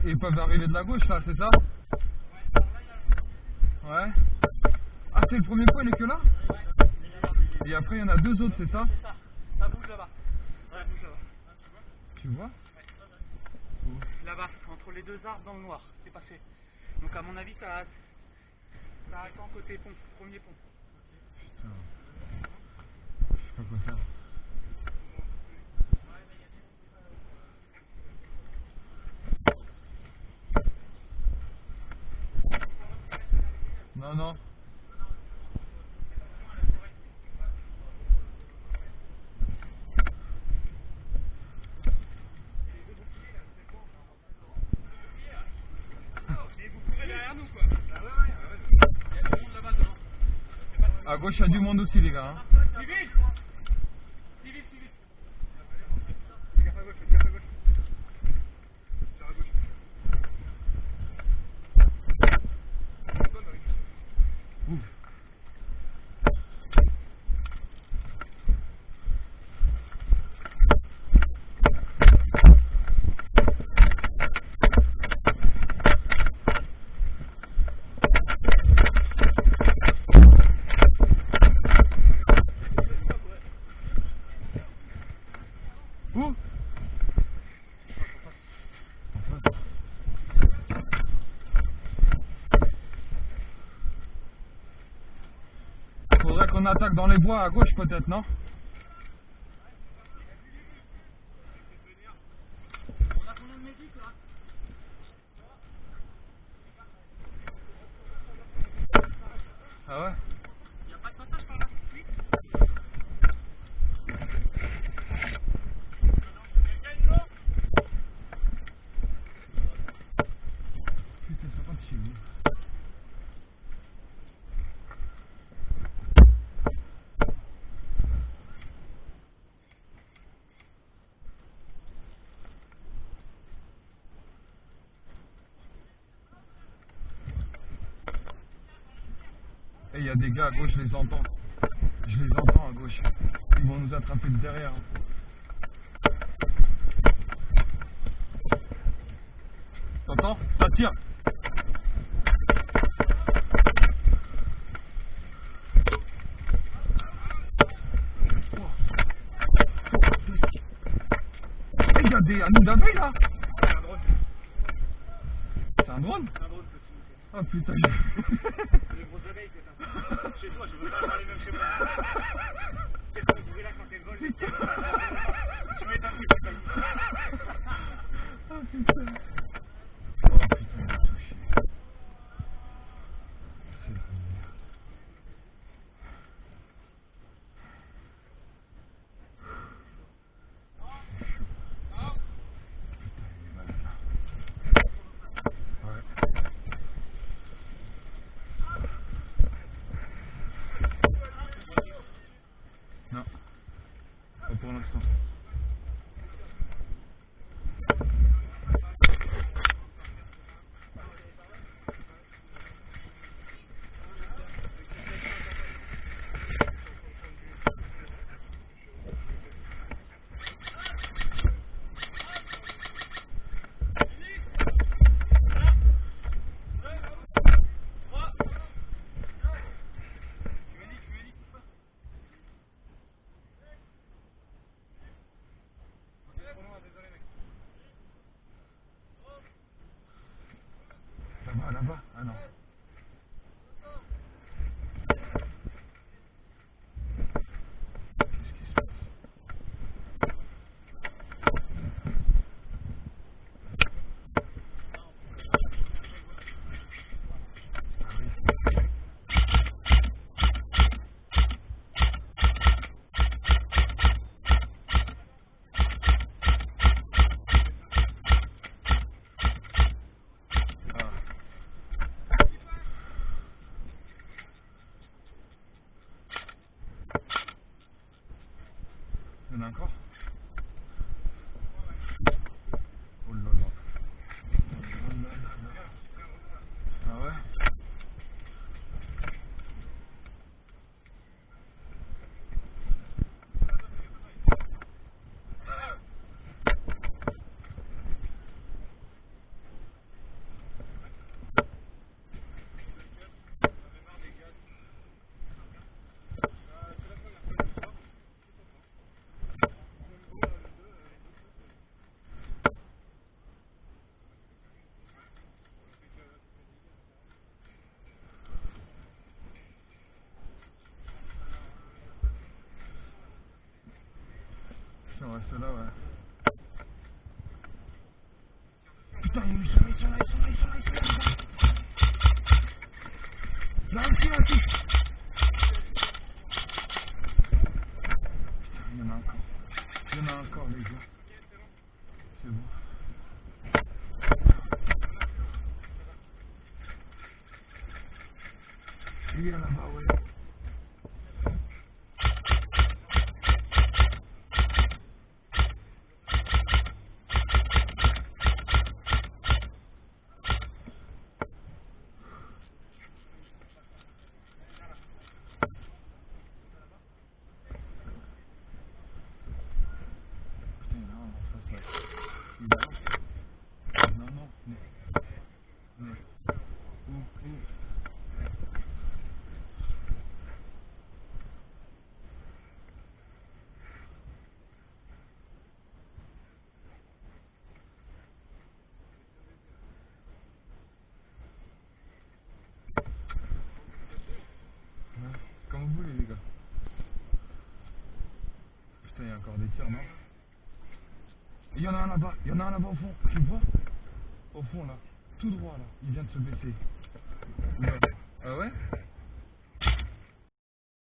Et ils peuvent arriver de la gauche là, c'est ça? Ouais. Ah, c'est le premier point, il est que là? Et après, il y en a deux autres, c'est ça? C'est ça. Ça bouge là-bas. Ouais, bouge là-bas. Tu vois? Là-bas, entre les deux arbres dans le noir, c'est passé. Donc à mon avis, ça attend côté pont, premier pont. Putain. Je sais pas quoi faire. Non, non. Mais vous courez derrière nous quoi. Ah ouais, il y a du monde là-bas devant. À gauche, il y a du monde aussi, les gars. Hein. Civil. Fais gaffe à gauche, fais gaffe à gauche. Tire à gauche. Ouf. Où? Faudrait qu'on attaque dans les bois à gauche peut-être, non? On a combien de médics là? Ah ouais? Il n'y a pas de passage par là? Oui. Putain, ça va de chez vous. Et il y a des gars à gauche, je les entends. Je les entends à gauche. Ils vont nous attraper de derrière. T'entends? Ça tire. Et il y a des amis d'abeilles là. C'est un drone? C'est un drone petit. Oh putain. C'est des grosses abeilles que t'as. Chez toi, je veux pas avoir les mêmes chez moi. C'est comme ce bruit-là quand elles volent. Tu m'étonnes que tu payes. Oh putain. Oh putain, il a touché. C'est la merde. C'est chaud. Putain, il est malade là. Ouais. Non. Pas pour l'instant. Là-bas, là-bas. Ah non. Qu'est-ce qui se passe? Ah oui. Ah. Il y en a encore? Oh là là. Oh là là là. Ah ouais? on reste là, ouais. Putain, ils sont là, ils sont là, ils sont là, ils sont là, ils sont là. Là, ici, là, ici. Putain, il y en a encore. Il y en a encore, les gars. C'est bon. Il est là-bas, ouais. Non, non, mais où? Ouais, comme vous voulez, les gars. Putain, il y a encore des tirs, non? Il y en a un là-bas, il y en a un là-bas au fond, tu le vois? Au fond là, tout droit là, il vient de se baisser. Ouais. Ah ouais?